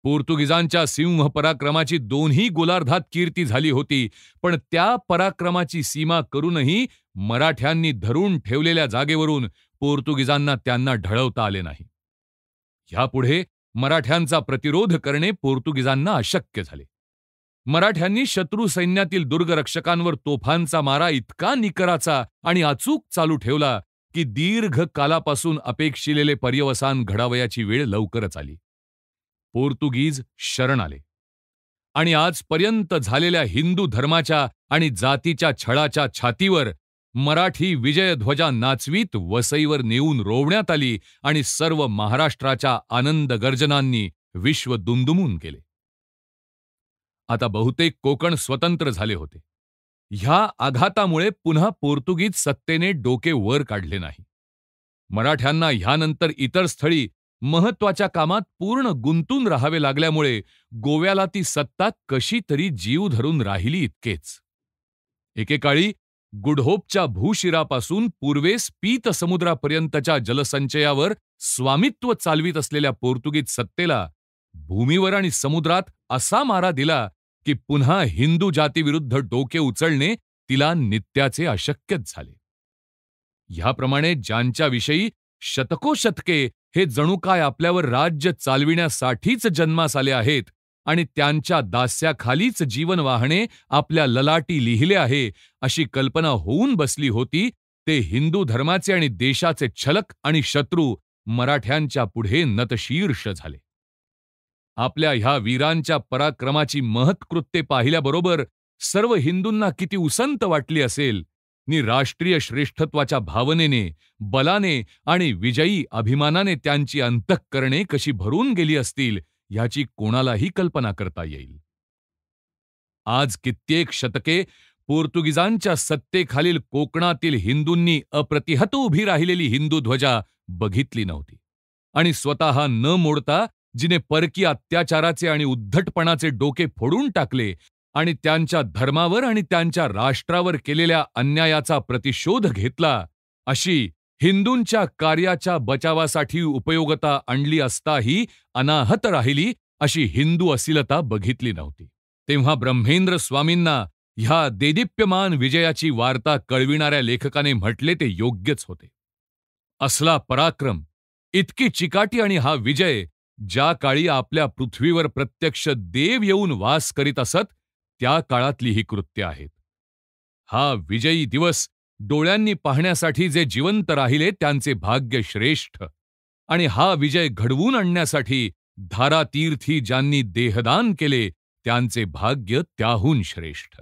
पोर्तुगीजांच्या सिंह पराक्रमाची दोन्ही गोलार्धात कीर्ती झाली होती, पण त्या पराक्रमाची सीमा करूनही मराठ्यांनी धरून ठेवलेल्या जागेवरून पोर्तुगीजांना त्यांना ढळवता आले नाही. ह्यापुढे मराठ्यांचा प्रतिरोध करणे पोर्तुगीजांना अशक्य झाले. मराठ्यांनी शत्रू सैन्यातील दुर्गरक्षकांवर तोफांचा मारा इतका निकराचा आणि अचूक चालू ठेवला की दीर्घ कालापासून अपेक्षिलेले पर्यवसान घडावयाची वेळ लवकरच आली. पोर्तुगीज शरण आले आणि आजपर्यंत झालेल्या हिंदू धर्माच्या आणि जातीच्या छळाच्या छातीवर मराठी विजयध्वजा नाचवीत वसईवर नेऊन रोवण्यात आली आणि सर्व महाराष्ट्राच्या आनंद गर्जनांनी विश्व दुमदुमून गेले. आता बहुतेक कोकण स्वतंत्र झाले होते. ह्या आघातामुळे पुन्हा पोर्तुगीज सत्तेने डोके वर काढले नाही. मराठ्यांना ह्यानंतर इतर स्थळी महत्वाच्या कामात पूर्ण गुंतून राहावे लागल्यामुळे गोव्याला ती सत्ता कशी तरी जीव धरून राहिली इतकेच. एकेकाळी गुडहोपच्या भूशिरापासून पूर्वेस पीत समुद्रापर्यंतच्या जलसंचयावर स्वामित्व चालवीत असलेल्या पोर्तुगीज सत्तेला भूमीवर आणि समुद्रात असा मारा दिला की पुन्हा हिंदू जातीविरुद्ध डोके उचलणे तिला नित्याचे अशक्यच झाले. ह्याप्रमाणे ज्यांच्याविषयी शतकोशतके हे जणू काय आपल्यावर राज्य चालविण्यासाठीच जन्मास आले आहेत आणि त्यांच्या दास्याखालीच जीवन वाहणे आपल्या ललाटी लिहिले आहे, अशी कल्पना होऊन बसली होती, ते हिंदू धर्माचे आणि देशाचे छलक आणि शत्रू मराठ्यांच्या पुढे नतशीर्ष झाले. आपल्या ह्या वीरांच्या पराक्रमाची महत्कृत्ये पाहिल्याबरोबर सर्व हिंदूंना किती उसंत वाटली असेल, नि राष्ट्रीय श्रेष्ठत्वाच्या भावनेने, बलाने आणि विजयी अभिमानाने त्यांची अंतःकरणे कशी भरून गेली असतील, ह्याची कोणालाही कल्पना करता येईल. आज कित्येक शतके पोर्तुगीजांच्या सत्तेखालील कोकणातील हिंदूंनी अप्रतिहत उभी राहिलेली हिंदू ध्वजा बघितली नव्हती आणि स्वतः न मोडता जिने परकीय अत्याचाराचे आणि उद्धटपणाचे डोके फोडून टाकले आणि त्यांच्या धर्मावर आणि त्यांच्या राष्ट्रावर केलेल्या अन्यायाचा प्रतिशोध घेतला, अशी हिंदूंच्या कार्याच्या बचावासाठी उपयोगता आणली असताही अनाहत राहिली अशी हिंदू असिलता बघितली नव्हती. तेव्हा ब्रह्मेंद्र स्वामींना ह्या देदीप्यमान विजयाची वार्ता कळविणाऱ्या लेखकाने म्हटले ते योग्यच होते. असला पराक्रम, इतकी चिकाटी आणि हा विजय ज्या काळी आपल्या पृथ्वीवर प्रत्यक्ष देव येऊन वास करीत असत, त्या काळातली ही कृत्य आहेत. हा विजयी दिवस डोळ्यांनी पाहण्यासाठी जे जिवंत राहिले त्यांचे भाग्य श्रेष्ठ, आणि हा विजय घडवून आणण्यासाठी धारातीर्थी ज्यांनी देहदान केले त्यांचे भाग्य त्याहून श्रेष्ठ.